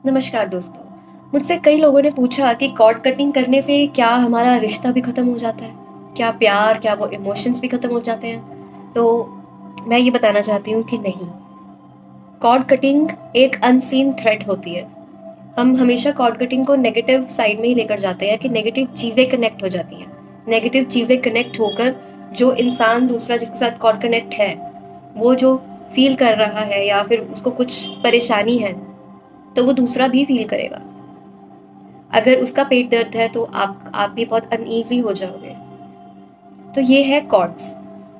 नमस्कार दोस्तों। मुझसे कई लोगों ने पूछा कि कॉर्ड कटिंग करने से क्या हमारा रिश्ता भी ख़त्म हो जाता है? क्या प्यार, क्या वो इमोशंस भी ख़त्म हो जाते हैं? तो मैं ये बताना चाहती हूँ कि नहीं। कॉर्ड कटिंग एक अनसीन थ्रेट होती है। हम हमेशा कॉर्ड कटिंग को नेगेटिव साइड में ही लेकर जाते हैं कि नेगेटिव चीज़ें कनेक्ट हो जाती हैं। नेगेटिव चीज़ें कनेक्ट होकर जो इंसान दूसरा जिसके साथ कॉर्ड कनेक्ट है, वो जो फ़ील कर रहा है या फिर उसको कुछ परेशानी है, तो वो दूसरा भी फ़ील करेगा। अगर उसका पेट दर्द है तो आप भी बहुत अनईज़ी हो जाओगे। तो ये है कॉर्ड्स।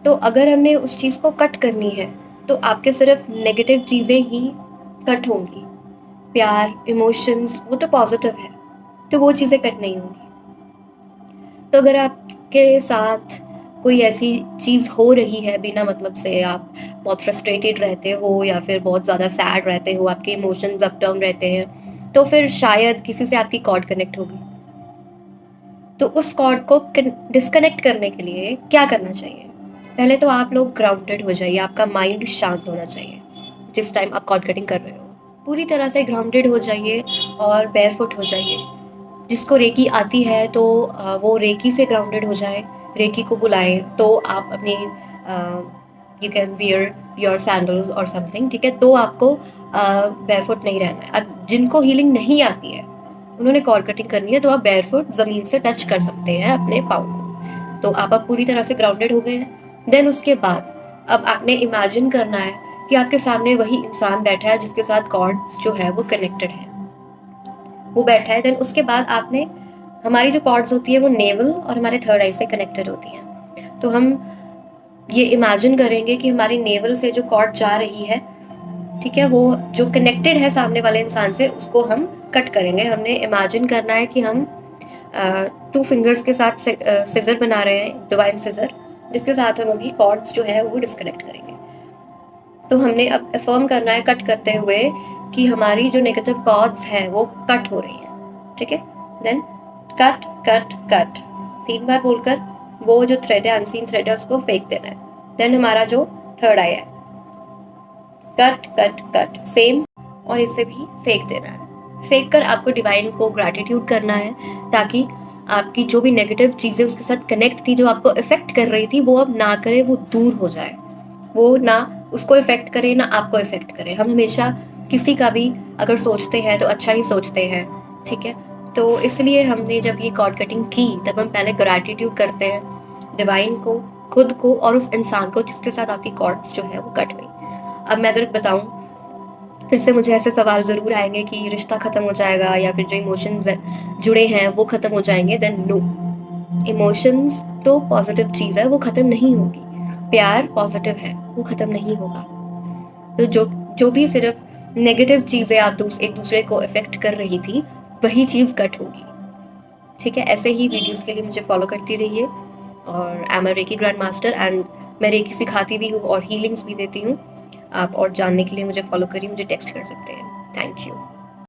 तो अगर हमने उस चीज़ को कट करनी है, तो आपके सिर्फ़ नेगेटिव चीज़ें ही कट होंगी। प्यार, इमोशंस वो तो पॉज़िटिव है, तो वो चीज़ें कट नहीं होंगी। तो अगर आपके साथ कोई ऐसी चीज़ हो रही है बिना मतलब से, आप बहुत फ्रस्ट्रेटेड रहते हो या फिर बहुत ज़्यादा सैड रहते हो, आपके इमोशंस अप डाउन रहते हैं, तो फिर शायद किसी से आपकी कॉर्ड कनेक्ट होगी। तो उस कॉर्ड को डिस्कनेक्ट करने के लिए क्या करना चाहिए? पहले तो आप लोग ग्राउंडेड हो जाइए, आपका माइंड शांत होना चाहिए जिस टाइम आप कॉर्ड कटिंग कर रहे हो। पूरी तरह से ग्राउंडेड हो जाइए और बेयरफुट हो जाइए। जिसको रेकी आती है तो वो रेकी से ग्राउंडेड हो जाए, रेकी को बुलाएं। तो आप अपनी you can wear your sandals और समथिंग, ठीक है? तो आपको बेयरफुट नहीं रहना है। अब जिनको हीलिंग नहीं आती है, उन्होंने कॉर्ड कटिंग करनी है, तो आप बेयरफुट ज़मीन से टच कर सकते हैं अपने पाँव को। तो आप अब पूरी तरह से ग्राउंडेड हो गए हैं। देन उसके बाद अब आपने इमेजिन करना है कि आपके सामने वही इंसान बैठा है जिसके साथ कॉर्ड्स जो है वो कनेक्टेड है, वो बैठा है। देन उसके बाद आपने, हमारी जो कॉर्ड्स होती है वो नेवल और हमारे थर्ड आई से कनेक्टेड होती हैं। तो हम ये इमेजिन करेंगे कि हमारी नेवल से जो कॉर्ड जा रही है, ठीक है, वो जो कनेक्टेड है सामने वाले इंसान से, उसको हम कट करेंगे। हमने इमेजिन करना है कि हम टू फिंगर्स के साथ सिजर बना रहे हैं, डिवाइन सिजर, जिसके साथ हम अभी कॉर्ड्स जो है वो डिस्कनेक्ट करेंगे। तो हमने अब अफर्म करना है कट करते हुए कि हमारी जो नेगेटिव कॉर्ड्स हैं वो कट हो रही हैं, ठीक है? देन कट कट कट 3 बार बोलकर वो जो थ्रेड है, अनसीन थ्रेड है, उसको फेंक देना है। देन हमारा जो थर्ड आई है, कट कट कट सेम, और इसे भी फेंक देना है। फेंक कर आपको डिवाइन को ग्रैटिट्यूड करना है, ताकि आपकी जो भी नेगेटिव चीज़ें उसके साथ कनेक्ट थी, जो आपको इफेक्ट कर रही थी, वो अब ना करे, वो दूर हो जाए। वो ना उसको इफेक्ट करे ना आपको इफेक्ट करे। हम हमेशा किसी का भी अगर सोचते हैं तो अच्छा ही सोचते हैं, ठीक है? तो इसलिए हमने जब ये कॉर्ड कटिंग की, तब हम पहले ग्रैटिट्यूड करते हैं डिवाइन को, खुद को और उस इंसान को जिसके साथ आपकी कॉर्ड्स जो है वो कट गई। अब मैं अगर बताऊं, फिर से मुझे ऐसे सवाल ज़रूर आएंगे कि रिश्ता ख़त्म हो जाएगा या फिर जो इमोशंस जुड़े हैं वो ख़त्म हो जाएंगे। देन नो, इमोशंस तो पॉजिटिव चीज़ है, वो ख़त्म नहीं होगी। प्यार पॉजिटिव है, वो ख़त्म नहीं होगा। तो जो जो भी सिर्फ नेगेटिव चीज़ें आप एक दूसरे को इफेक्ट कर रही थी, वही चीज़ कट होगी, ठीक है? ऐसे ही वीडियोस के लिए मुझे फॉलो करती रहिए। और I am a reiki grand master and मैं रेकी सिखाती भी हूँ और हीलिंग्स भी देती हूँ। आप और जानने के लिए मुझे फॉलो करिए, मुझे टेक्स्ट कर सकते हैं। Thank you.